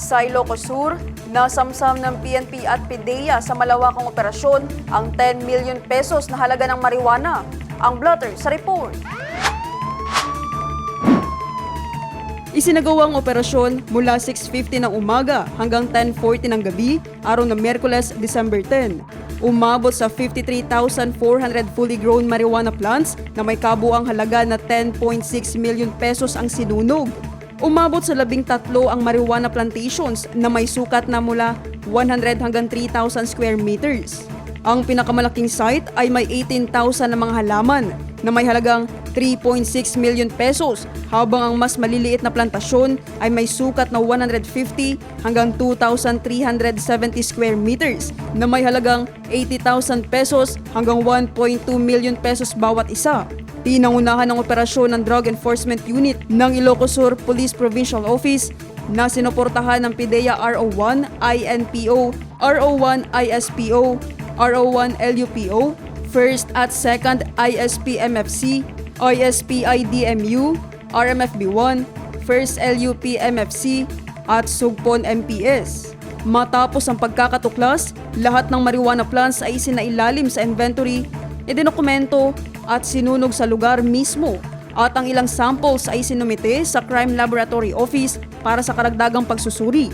Sa Ilocos Sur, nasamsam ng PNP at PDEA sa malawakang operasyon ang 10 million pesos na halaga ng marijuana. Ang blotter sa report. Isinagawang operasyon mula 6:50 ng umaga hanggang 10:40 ng gabi, araw ng Miyerkules, December 10. Umabot sa 53,400 fully grown marijuana plants na may kabuang halaga na 10.6 million pesos ang sinunog. Umabot sa 13 ang marijuana plantations na may sukat na mula 100 hanggang 3,000 square meters. Ang pinakamalaking site ay may 18,000 na mga halaman na may halagang 3.6 million pesos, habang ang mas maliliit na plantasyon ay may sukat na 150 hanggang 2,370 square meters na may halagang 80,000 pesos hanggang 1.2 million pesos bawat isa. Pinangunahan ng operasyon ng Drug Enforcement Unit ng Ilocos Sur Police Provincial Office na sinuportahan ng PDEA RO1 INPO, RO1 ISPO, RO1 LUPO, 1st at 2nd ISP MFC, ISP IDMU, RMFB1, 1st LUP MFC at Sugpon MPS. Matapos ang pagkakatuklas, lahat ng marijuana plants ay isinailalim sa inventory, idinokumento at sinunog sa lugar mismo, at ang ilang samples ay sinumite sa Crime Laboratory Office para sa karagdagang pagsusuri.